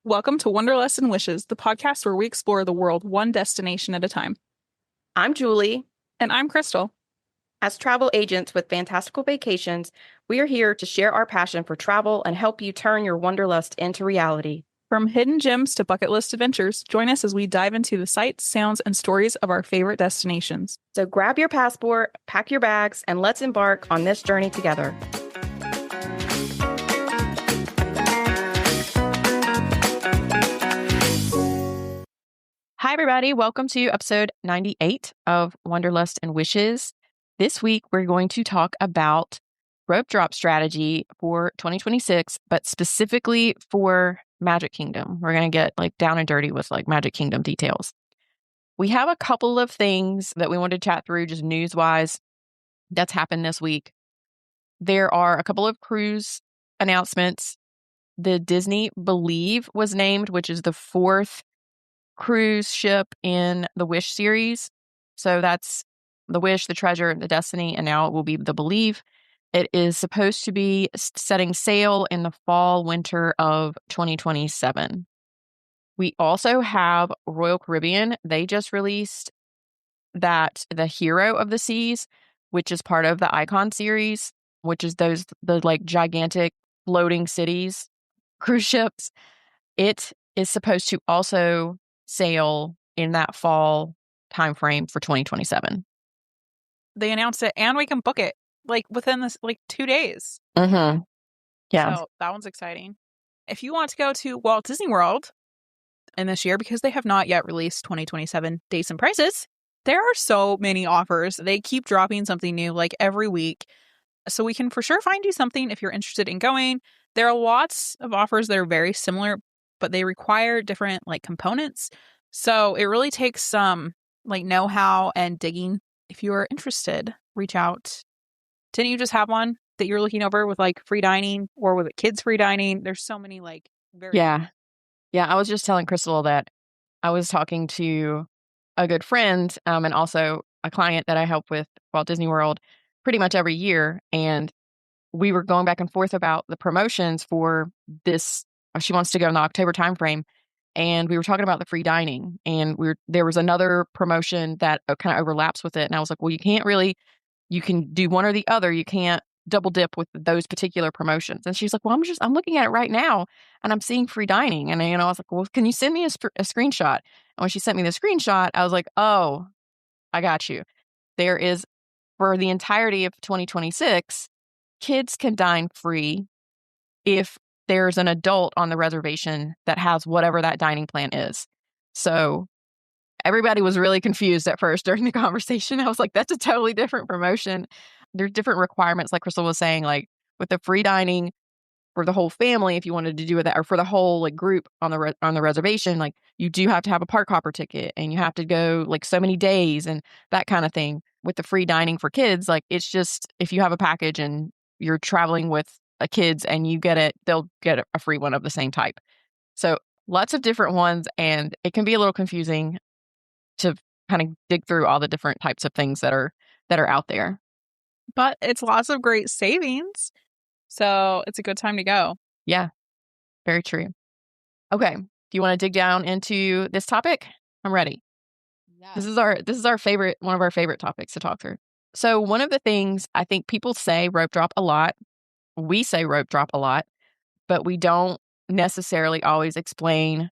Welcome to Wanderlust and Wishes, the podcast where we explore the world one destination at a time. I'm Julie. And I'm Krystle. As travel agents with Fantastical Vacations, we are here to share our passion for travel and help you turn your wanderlust into reality. From hidden gems to bucket list adventures, join us as we dive into the sights, sounds, and stories of our favorite destinations. So grab your passport, pack your bags, and let's embark on this journey together. Hi, everybody. Welcome to episode 98 of Wanderlust and Wishes. This week, we're going to talk about rope drop strategy for 2026, but specifically for Magic Kingdom. We're going to get down and dirty with Magic Kingdom details. We have a couple of things that we want to chat through just news-wise that's happened this week. There are a couple of cruise announcements. The Disney Believe was named, which is the fourth cruise ship in the Wish series. So that's the Wish, the Treasure, the Destiny, and now it will be the Believe. It is supposed to be setting sail in the fall, winter of 2027. We also have Royal Caribbean. They just released that the Hero of the Seas, which is part of the Icon series, which is the gigantic floating cities cruise ships. It is supposed to also sail in that fall timeframe for 2027. They announced it and we can book it within this 2 days. Mm-hmm. Yeah. So that one's exciting. If you want to go to Walt Disney World in this year, because they have not yet released 2027 dates and prices, there are so many offers. They keep dropping something new every week. So we can for sure find you something if you're interested in going. There are lots of offers that are very similar, but they require different components. So it really takes some know-how and digging. If you are interested, reach out. Didn't you just have one that you're looking over with free dining, or with kids free dining? There's so many very Yeah. I was just telling Krystle that I was talking to a good friend and also a client that I help with Walt Disney World pretty much every year, and we were going back and forth about the promotions for this. She wants to go in the October timeframe, and we were talking about the free dining, and there was another promotion that kind of overlaps with it, and I was like, well, you can do one or the other. You can't double dip with those particular promotions. And she's like, well, I'm looking at it right now, and I'm seeing free dining, and I was like, well, can you send me a screenshot? And when she sent me the screenshot, I was like, oh, I got you. There is, for the entirety of 2026. Kids can dine free if there's an adult on the reservation that has whatever that dining plan is. So everybody was really confused at first during the conversation. I was like, that's a totally different promotion. There's different requirements, like Krystle was saying, with the free dining for the whole family, if you wanted to do that, or for the whole group on the reservation, you do have to have a park hopper ticket, and you have to go so many days and that kind of thing. With the free dining for kids, it's just if you have a package and you're traveling with kids and you get it, they'll get a free one of the same type. So lots of different ones, and it can be a little confusing to kind of dig through all the different types of things that are out there. But it's lots of great savings. So it's a good time to go. Yeah, very true. Okay. Do you want to dig down into this topic? I'm ready. Yeah. This is our favorite, one of our favorite topics to talk through. So one of the things I think people say rope drop a lot. We say rope drop a lot, but we don't necessarily always explain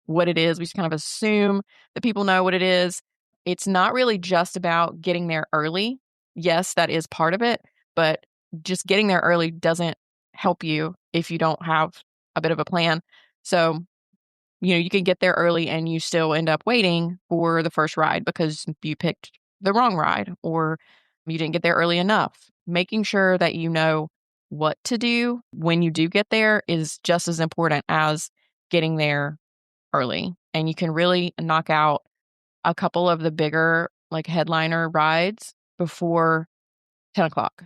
what it is. We just kind of assume that people know what it is. It's not really just about getting there early. Yes, that is part of it, but just getting there early doesn't help you if you don't have a bit of a plan. So, you can get there early and you still end up waiting for the first ride because you picked the wrong ride or you didn't get there early enough. Making sure that you know what to do when you do get there is just as important as getting there early. And you can really knock out a couple of the bigger headliner rides before 10 o'clock.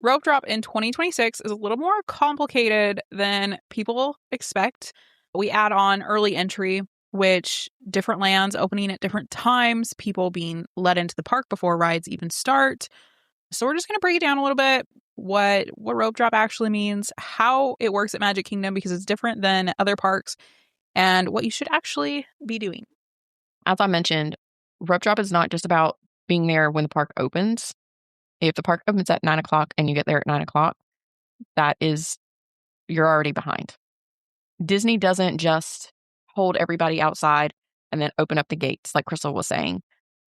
Rope drop in 2026 is a little more complicated than people expect. We add on early entry, which different lands opening at different times, people being let into the park before rides even start. So we're just going to break it down a little bit, what rope drop actually means, how it works at Magic Kingdom because it's different than other parks, and what you should actually be doing. As I mentioned, rope drop is not just about being there when the park opens. If the park opens at 9 o'clock and you get there at 9 o'clock, you're already behind. Disney doesn't just hold everybody outside and then open up the gates, like Krystle was saying.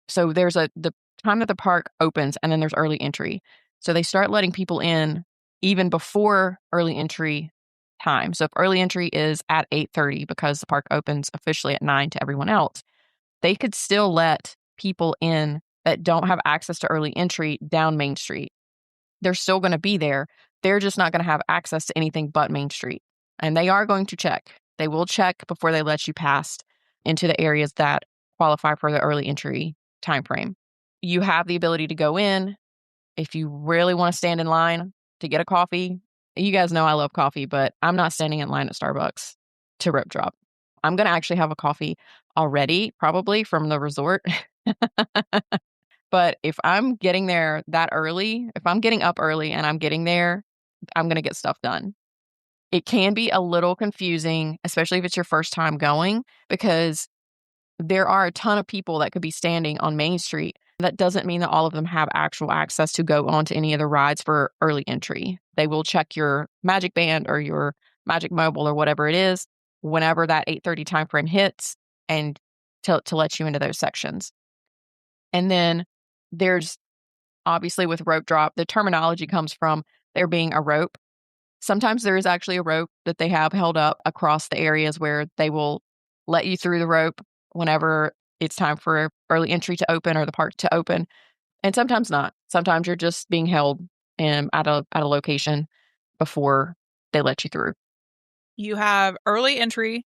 So there's the time that the park opens, and then there's early entry. So they start letting people in even before early entry time. So if early entry is at 8:30 because the park opens officially at 9 to everyone else, they could still let people in that don't have access to early entry down Main Street. They're still going to be there. They're just not going to have access to anything but Main Street. And they are going to check. They will check before they let you pass into the areas that qualify for the early entry timeframe. You have the ability to go in if you really want to stand in line to get a coffee. You guys know I love coffee, but I'm not standing in line at Starbucks to rope drop. I'm going to actually have a coffee already, probably from the resort. But if I'm getting there that early, if I'm getting up early and I'm getting there, I'm going to get stuff done. It can be a little confusing, especially if it's your first time going, because there are a ton of people that could be standing on Main Street. That doesn't mean that all of them have actual access to go onto any of the rides for early entry. They will check your Magic Band or your Magic Mobile or whatever it is whenever that 8:30 time frame hits, and to let you into those sections. And then there's obviously with rope drop, the terminology comes from there being a rope. Sometimes there is actually a rope that they have held up across the areas where they will let you through the rope whenever it's time for early entry to open or the park to open. And sometimes not. Sometimes you're just being held at a location before they let you through. You have early entry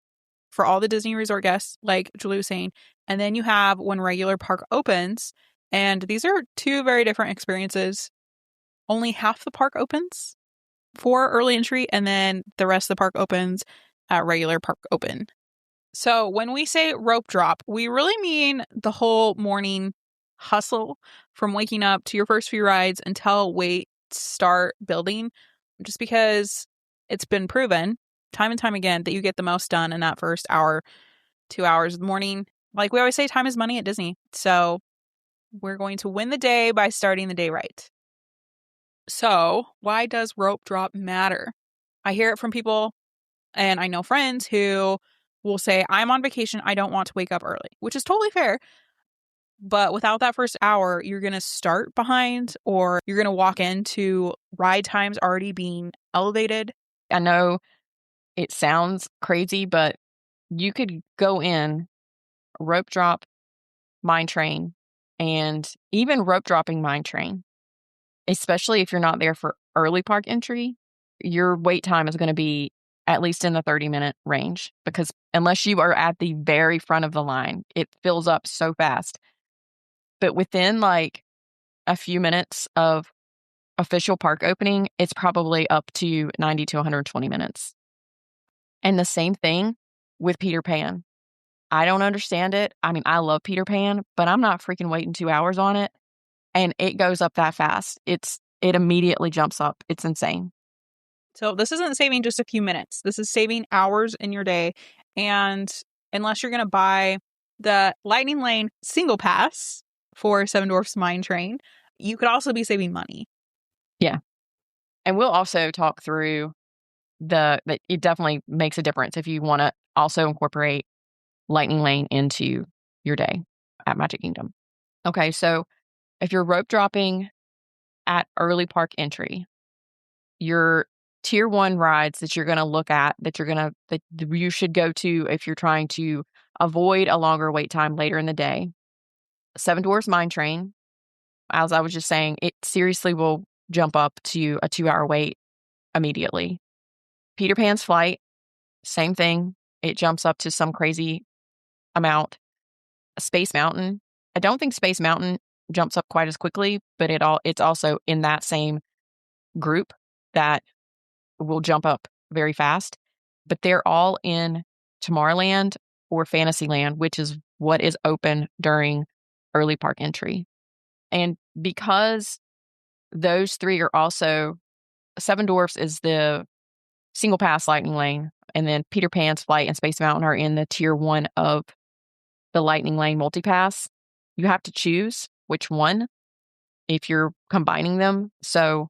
for all the Disney Resort guests, like Julie was saying, and then you have when regular park opens. And these are two very different experiences. Only half the park opens for early entry, and then the rest of the park opens at regular park open. So when we say rope drop, we really mean the whole morning hustle from waking up to your first few rides until waits start building, just because it's been proven time and time again that you get the most done in that first hour, 2 hours of the morning. Like we always say, time is money at Disney. So we're going to win the day by starting the day right. So why does rope drop matter? I hear it from people, and I know friends who will say, I'm on vacation, I don't want to wake up early, which is totally fair. But without that first hour, you're going to start behind, or you're going to walk into ride times already being elevated. I know it sounds crazy, but you could go in, rope drop, mine train, and even rope dropping mine train, especially if you're not there for early park entry, your wait time is going to be at least in the 30-minute range, because unless you are at the very front of the line, it fills up so fast. But within like a few minutes of official park opening, it's probably up to 90 to 120 minutes. And the same thing with Peter Pan. I don't understand it. I mean, I love Peter Pan, but I'm not freaking waiting 2 hours on it. And it goes up that fast. It immediately jumps up. It's insane. So this isn't saving just a few minutes. This is saving hours in your day. And unless you're going to buy the Lightning Lane single pass for Seven Dwarfs Mine Train, you could also be saving money. Yeah. And we'll also talk through that it definitely makes a difference if you want to also incorporate Lightning Lane into your day at Magic Kingdom. Okay, so if you're rope dropping at early park entry, your tier 1 rides that you're going to look at, that you should go to if you're trying to avoid a longer wait time later in the day. Seven Dwarfs Mine Train, as I was just saying, it seriously will jump up to a 2-hour wait immediately. Peter Pan's Flight, same thing. It jumps up to some crazy amount. Space Mountain, I don't think Space Mountain jumps up quite as quickly, but it's also in that same group that will jump up very fast. But they're all in Tomorrowland or Fantasyland, which is what is open during early park entry. And because those three are also, Seven Dwarfs is the single pass lightning lane, and then Peter Pan's Flight and Space Mountain are in the tier 1 of the lightning lane multipass. You have to choose which one if you're combining them. So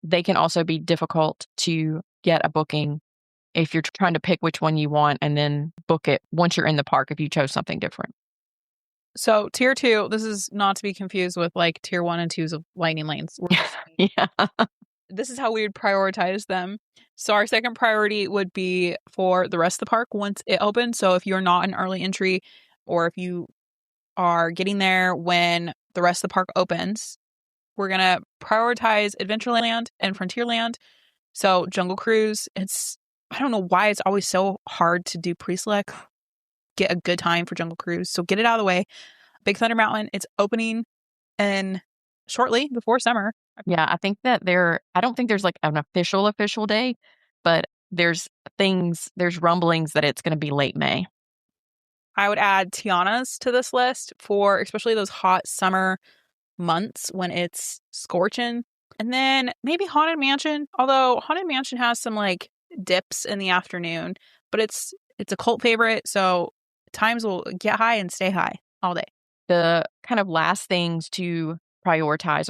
they can also be difficult to get a booking if you're trying to pick which one you want and then book it once you're in the park if you chose something different. So tier 2, this is not to be confused with like tier 1 and 2s of lightning lanes. Yeah. This is how we would prioritize them. So our second priority would be for the rest of the park once it opens. So if you're not an early entry, or if you are getting there when the rest of the park opens, we're going to prioritize Adventureland and Frontierland. So Jungle Cruise, I don't know why it's always so hard to do pre-select, get a good time for Jungle Cruise. So get it out of the way. Big Thunder Mountain, it's opening in shortly before summer. Yeah, I think that I don't think there's like an official day, but there's rumblings that it's going to be late May. I would add Tiana's to this list for especially those hot summer months when it's scorching. And then maybe Haunted Mansion, although Haunted Mansion has some like dips in the afternoon, but it's a cult favorite, so times will get high and stay high all day. The kind of last things to prioritize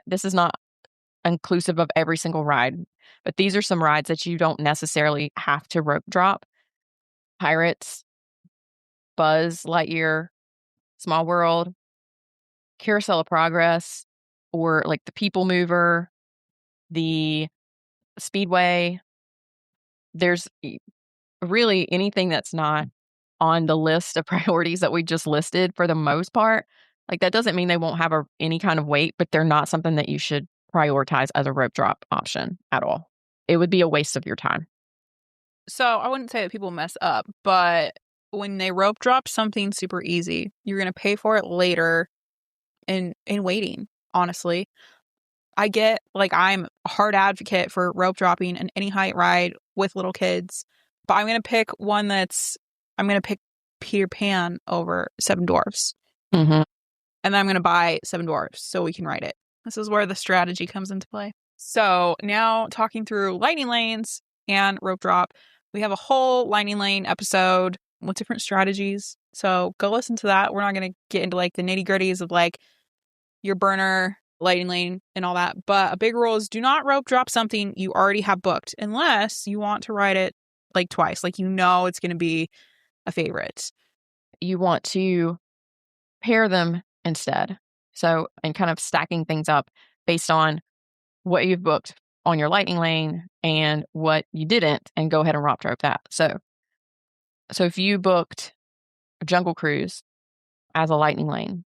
this is not inclusive of every single ride, but these are some rides that you don't necessarily have to rope drop. Pirates, Buzz Lightyear, Small World, Carousel of Progress, or like the People Mover, the Speedway. There's really anything that's not on the list of priorities that we just listed for the most part. Like that doesn't mean they won't have any kind of wait, but they're not something that you should prioritize as a rope drop option at all. It would be a waste of your time. So I wouldn't say that people mess up, but when they rope drop something super easy, you're going to pay for it later in waiting, honestly. I get, like, I'm a hard advocate for rope dropping an any height ride with little kids, but I'm going to pick Peter Pan over Seven Dwarfs. Mm-hmm. And then I'm going to buy Seven Dwarfs so we can ride it. This is where the strategy comes into play. So now talking through lightning lanes and rope drop, we have a whole lightning lane episode with different strategies. So go listen to that. We're not going to get into like the nitty gritties of like your burner, lightning lane, and all that. But a big rule is do not rope drop something you already have booked unless you want to ride it like twice. Like, it's going to be a favorite. You want to pair them instead. So, and kind of stacking things up based on what you've booked on your lightning lane and what you didn't, and go ahead and rope drop that. So if you booked a Jungle Cruise as a lightning lane,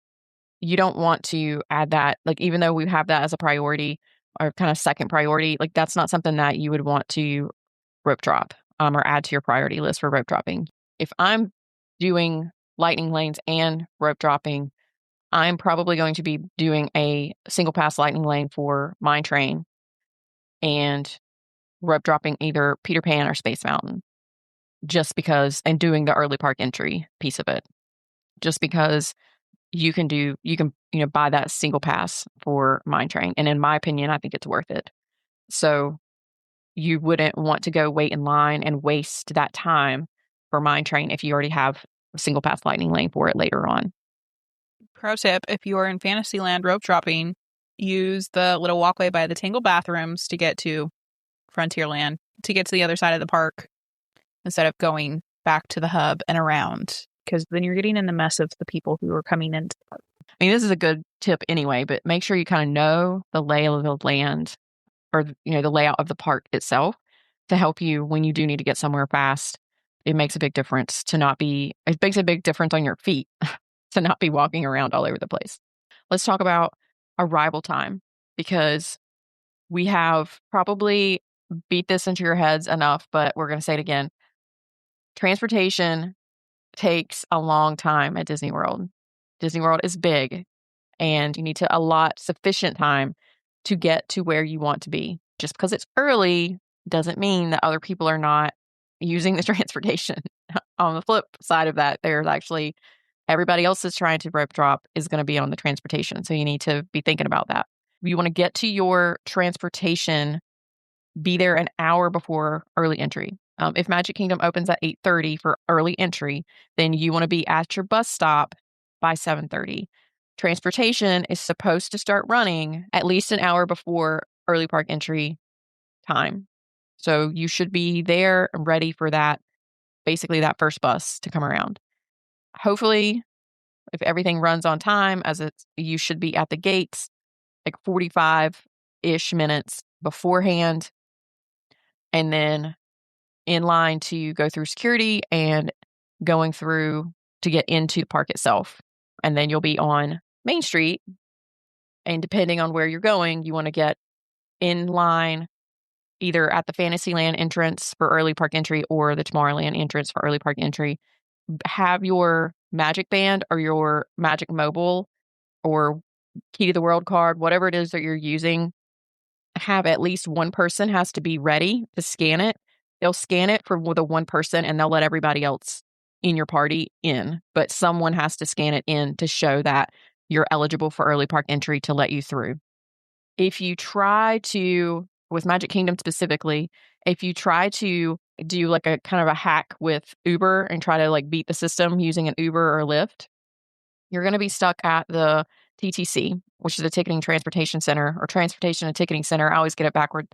you don't want to add that, like, even though we have that as a priority or kind of second priority, like that's not something that you would want to rope drop or add to your priority list for rope dropping. If I'm doing lightning lanes and rope dropping, I'm probably going to be doing a single pass lightning lane for Mine Train and rope dropping either Peter Pan or Space Mountain, just because, and doing the early park entry piece of it, just because you can buy that single pass for Mine Train. And in my opinion, I think it's worth it. So you wouldn't want to go wait in line and waste that time for Mine Train if you already have a single pass lightning lane for it later on. Pro tip, if you are in Fantasyland rope dropping, use the little walkway by the Tangled bathrooms to get to Frontierland, to get to the other side of the park, instead of going back to the hub and around, because then you're getting in the mess of the people who are coming into the park. I mean, this is a good tip anyway, but make sure you kind of know the lay of the land, or the layout of the park itself, to help you when you do need to get somewhere fast. It makes a big difference it makes a big difference on your feet to not be walking around all over the place. Let's talk about arrival time, because we have probably beat this into your heads enough, but we're going to say it again. Transportation takes a long time at Disney World. Disney World is big, and you need to allot sufficient time to get to where you want to be. Just because it's early doesn't mean that other people are not using the transportation. On the flip side of that, there's actually everybody else that's trying to rope drop is going to be on the transportation. So you need to be thinking about that. You want to get to your transportation, be there an hour before early entry. If Magic Kingdom opens at 8:30 for early entry, then you want to be at your bus stop by 7:30. Transportation is supposed to start running at least an hour before early park entry time. So you should be there and ready for that, basically that first bus to come around. Hopefully, if everything runs on time, you should be at the gates like 45-ish minutes beforehand, and then in line to go through security and going through to get into the park itself. And then you'll be on Main Street. And depending on where you're going, you want to get in line either at the Fantasyland entrance for early park entry or the Tomorrowland entrance for early park entry. Have your Magic Band or your Magic Mobile or Key to the World card, whatever it is that you're using, have at least one person has to be ready to scan it. They'll scan it for the one person and they'll let everybody else in your party in. But someone has to scan it in to show that you're eligible for early park entry to let you through. If you try to, with Magic Kingdom specifically, if you try to do like a kind of a hack with Uber and try to like beat the system using an Uber or Lyft, you're going to be stuck at the TTC, which is the Ticketing Transportation Center, or Transportation and Ticketing Center. I always get it backward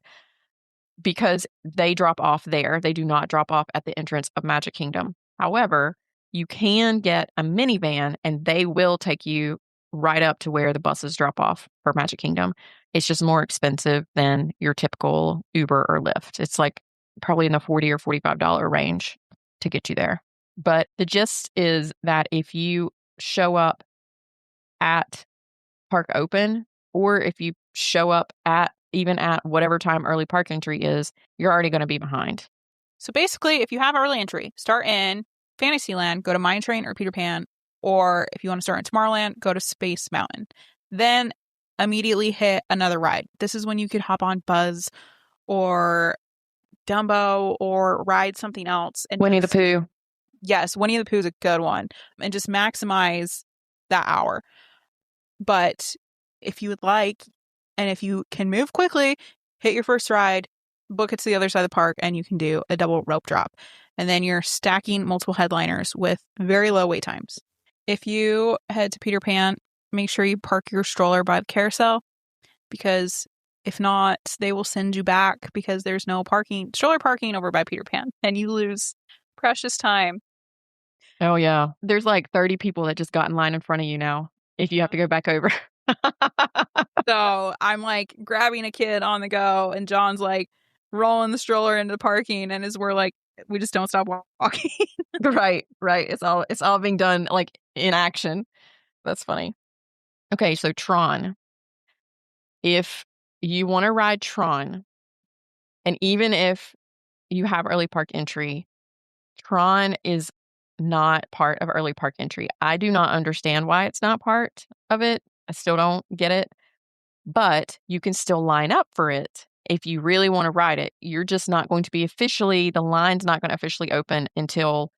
because they drop off there. They do not drop off at the entrance of Magic Kingdom. However, you can get a minivan and they will take you right up to where the buses drop off for Magic Kingdom. It's just more expensive than your typical Uber or Lyft. It's like probably in the $40 or $45 range to get you there. But the gist is that if you show up at park open, or if you show up at whatever time early park entry is, you're already going to be behind. So basically, if you have early entry, start in Fantasyland, go to Mine Train or Peter Pan, or if you want to start in Tomorrowland, go to Space Mountain. Then immediately hit another ride. This is when you could hop on Buzz or Dumbo or ride something else. And Winnie the Pooh. Yes, Winnie the Pooh is a good one. And just maximize that hour. But if you would like, and if you can move quickly, hit your first ride, book it to the other side of the park, and you can do a double rope drop. And then you're stacking multiple headliners with very low wait times. If you head to Peter Pan, make sure you park your stroller by the carousel, because if not, they will send you back because there's no stroller parking over by Peter Pan, and you lose precious time. Oh, yeah. There's like 30 people that just got in line in front of you now if you have to go back over. So I'm like grabbing a kid on the go, and John's like rolling the stroller into the parking, and we just don't stop walking. Right. It's all being done like in action. That's funny. Okay, so Tron. If you want to ride Tron, and even if you have early park entry, Tron is not part of early park entry. I do not understand why it's not part of it. I still don't get it. But you can still line up for it if you really want to ride it. You're just not going to be the line's not going to officially open until,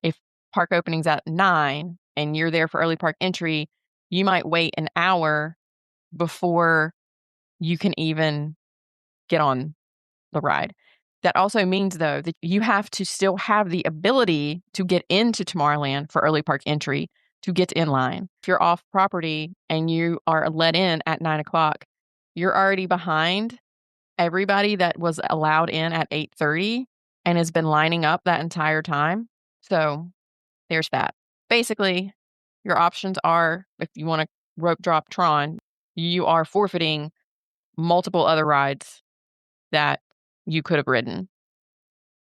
if park opening's at 9 and you're there for early park entry, you might wait an hour before you can even get on the ride. That also means, though, that you have to still have the ability to get into Tomorrowland for early park entry to get in line. If you're off property and you are let in at 9 o'clock, you're already behind everybody that was allowed in at 8:30 and has been lining up that entire time. So there's that. Basically, your options are, if you want to rope drop Tron, you are forfeiting multiple other rides that you could have ridden.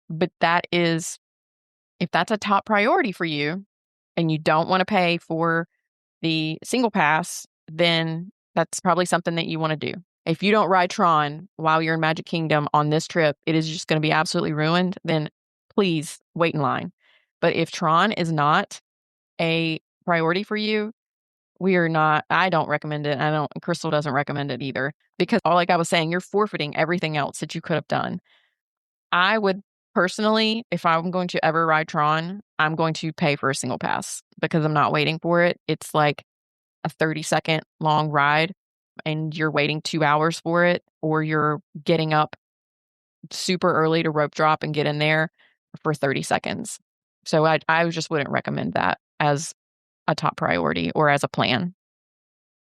But if that's a top priority for you and you don't want to pay for the single pass, then that's probably something that you want to do. If you don't ride Tron while you're in Magic Kingdom on this trip, it is just going to be absolutely ruined. Then please wait in line. But if Tron is not a priority for you, I don't recommend it. Krystle doesn't recommend it either, because like I was saying, you're forfeiting everything else that you could have done. I would personally, if I'm going to ever ride Tron, I'm going to pay for a single pass because I'm not waiting for it. It's like a 30-second long ride. and you're waiting 2 hours for it, or you're getting up super early to rope drop and get in there for 30 seconds. So I just wouldn't recommend that as a top priority or as a plan.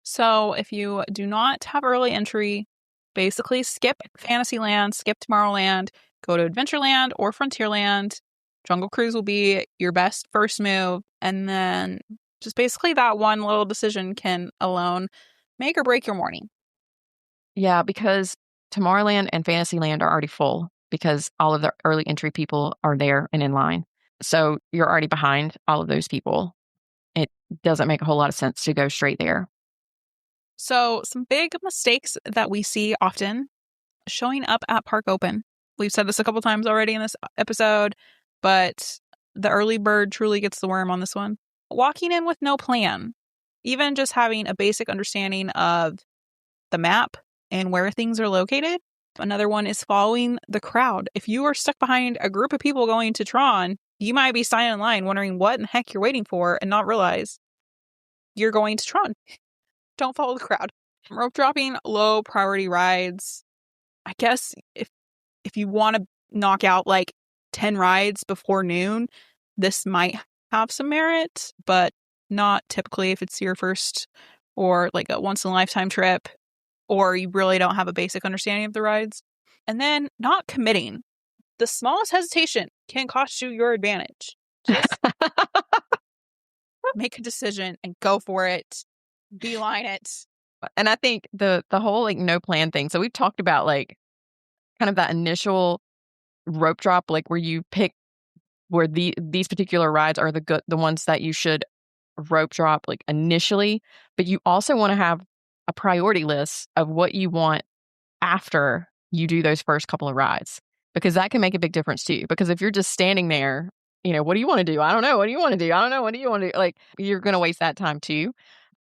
So if you do not have early entry, basically skip Fantasyland, skip Tomorrowland, go to Adventureland or Frontierland. Jungle Cruise will be your best first move. And then just basically that one little decision can alone make or break your morning. Yeah, because Tomorrowland and Fantasyland are already full because all of the early entry people are there and in line. So you're already behind all of those people. It doesn't make a whole lot of sense to go straight there. So some big mistakes that we see often: showing up at park open. We've said this a couple times already in this episode, but the early bird truly gets the worm on this one. Walking in with no plan, even just having a basic understanding of the map and where things are located. Another one is following the crowd. If you are stuck behind a group of people going to Tron, you might be standing in line wondering what in the heck you're waiting for and not realize you're going to Tron. Don't follow the crowd. Rope dropping low priority rides. I guess if you want to knock out like 10 rides before noon, this might have some merit, but not typically if it's your first or like a once in a lifetime trip, or you really don't have a basic understanding of the rides. And then not committing. The smallest hesitation can cost you your advantage. Just make a decision and go for it. Beeline it. And I think the whole like no plan thing. So we've talked about like kind of that initial rope drop, like where you pick where these particular rides are the ones that you should rope drop like initially, but you also want to have a priority list of what you want after you do those first couple of rides, because that can make a big difference too. Because if you're just standing there, what do you want to do? I don't know. What do you want to do? I don't know. What do you want to do? Like, you're going to waste that time too.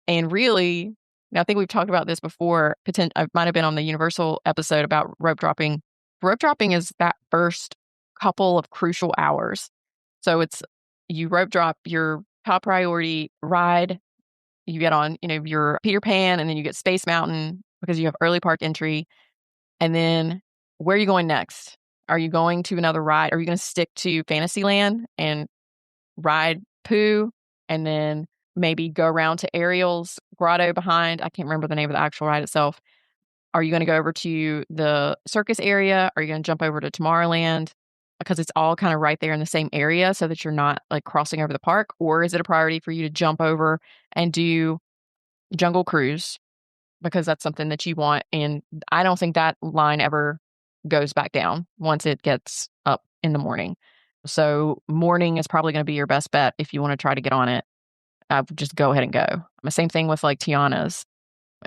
And really, I think we've talked about this before. I might have been on the Universal episode about rope dropping. Rope dropping is that first couple of crucial hours. So it's you rope drop your top priority ride. You get on, your Peter Pan, and then you get Space Mountain because you have early park entry. And then where are you going next? Are you going to another ride? Are you going to stick to Fantasyland and ride Pooh, and then maybe go around to Ariel's grotto behind? I can't remember the name of the actual ride itself. Are you going to go over to the circus area? Are you going to jump over to Tomorrowland? Because it's all kind of right there in the same area so that you're not like crossing over the park. Or is it a priority for you to jump over and do Jungle Cruise because that's something that you want? And I don't think that line ever goes back down once it gets up in the morning. So morning is probably going to be your best bet if you want to try to get on it. Just go ahead and go. The same thing with like Tiana's.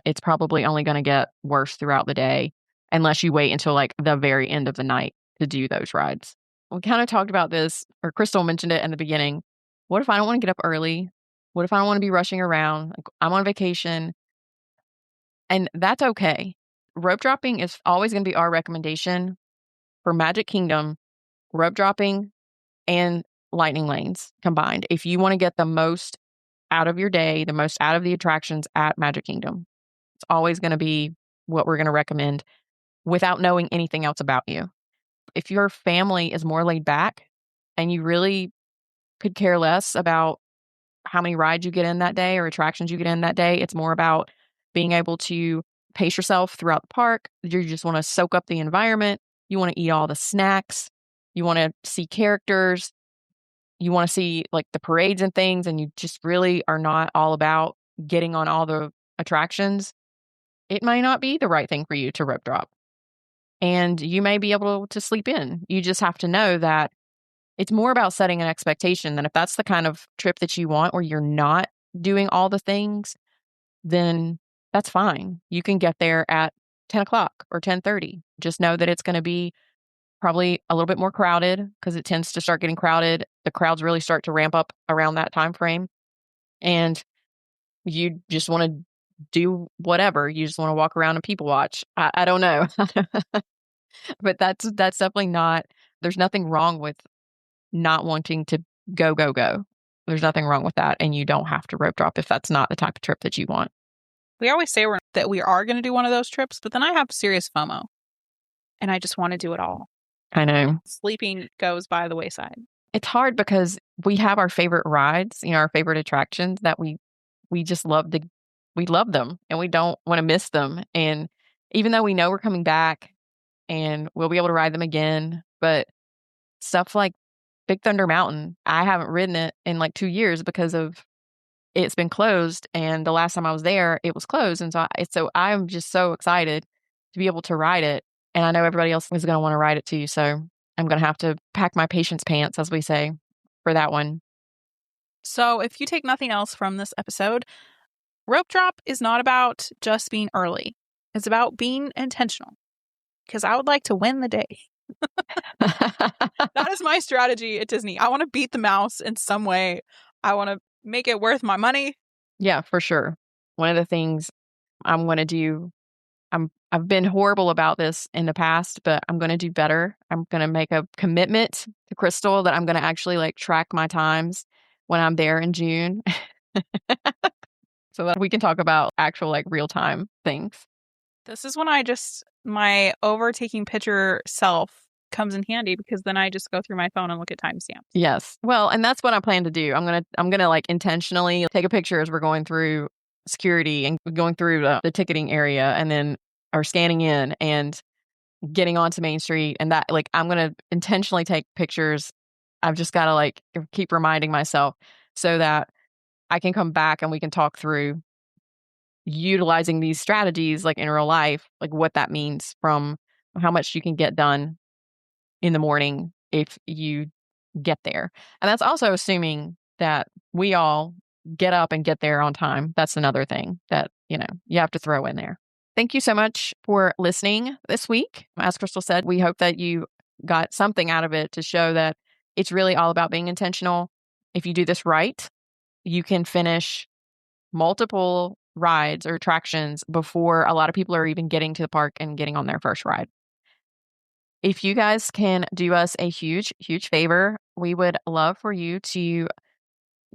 It's probably only going to get worse throughout the day unless you wait until like the very end of the night to do those rides. We kind of talked about this, or Krystle mentioned it in the beginning. What if I don't want to get up early? What if I don't want to be rushing around? Like, I'm on vacation. And that's okay. Rope dropping is always going to be our recommendation for Magic Kingdom. Rope dropping and lightning lanes combined. If you want to get the most out of your day, the most out of the attractions at Magic Kingdom, it's always going to be what we're going to recommend without knowing anything else about you. If your family is more laid back and you really could care less about how many rides you get in that day or attractions you get in that day, it's more about being able to pace yourself throughout the park. You just want to soak up the environment. You want to eat all the snacks. You want to see characters. You want to see like the parades and things, and you just really are not all about getting on all the attractions. It might not be the right thing for you to rope drop. And you may be able to sleep in. You just have to know that it's more about setting an expectation that if that's the kind of trip that you want where you're not doing all the things, then that's fine. You can get there at 10 o'clock or 10:30. Just know that it's going to be probably a little bit more crowded because it tends to start getting crowded. The crowds really start to ramp up around that time frame. And you just want to do whatever. You just want to walk around and people watch. I don't know. But that's definitely not, there's nothing wrong with not wanting to go, go, go. There's nothing wrong with that. And you don't have to rope drop if that's not the type of trip that you want. We always say that we are going to do one of those trips, but then I have serious FOMO and I just want to do it all. I know. Sleeping goes by the wayside. It's hard because we have our favorite rides, our favorite attractions that we just we love them and we don't want to miss them. And even though we know we're coming back and we'll be able to ride them again, but stuff like Big Thunder Mountain, I haven't ridden it in like 2 years because of it's been closed. And the last time I was there, it was closed. And so I'm just so excited to be able to ride it. And I know everybody else is going to want to ride it too. So I'm going to have to pack my patience pants, as we say, for that one. So if you take nothing else from this episode, Rope Drop is not about just being early. It's about being intentional. Because I would like to win the day. That is my strategy at Disney. I want to beat the mouse in some way. I want to make it worth my money. Yeah, for sure. One of the things I'm going to do, I've been horrible about this in the past, but I'm going to do better. I'm going to make a commitment to Krystle that I'm going to actually like track my times when I'm there in June so that we can talk about actual like real time things. This is when my overtaking picture self comes in handy because then I just go through my phone and look at timestamps. Yes. Well, and that's what I plan to do. I'm going to like intentionally take a picture as we're going through security and going through the ticketing area and then or scanning in and getting onto Main Street. And that like, I'm going to intentionally take pictures. I've just got to like keep reminding myself so that I can come back and we can talk through utilizing these strategies like in real life, like what that means from how much you can get done in the morning if you get there. And that's also assuming that we all get up and get there on time. That's another thing that, you have to throw in there. Thank you so much for listening this week. As Krystle said, we hope that you got something out of it to show that it's really all about being intentional. If you do this right, you can finish multiple rides or attractions before a lot of people are even getting to the park and getting on their first ride. If you guys can do us a huge, huge favor, we would love for you to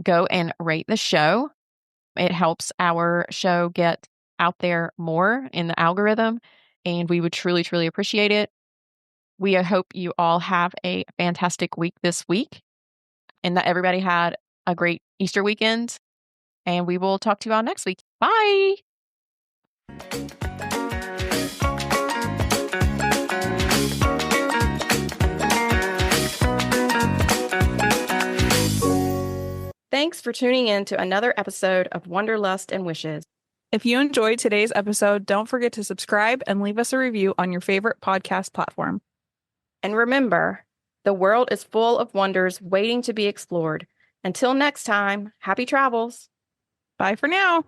go and rate the show. It helps our show get out there more in the algorithm, and we would truly, truly appreciate it. We hope you all have a fantastic week this week and that everybody had a great Easter weekend. And we will talk to you all next week. Bye. Thanks for tuning in to another episode of Wanderlust and Wishes. If you enjoyed today's episode, don't forget to subscribe and leave us a review on your favorite podcast platform. And remember, the world is full of wonders waiting to be explored. Until next time, happy travels. Bye for now.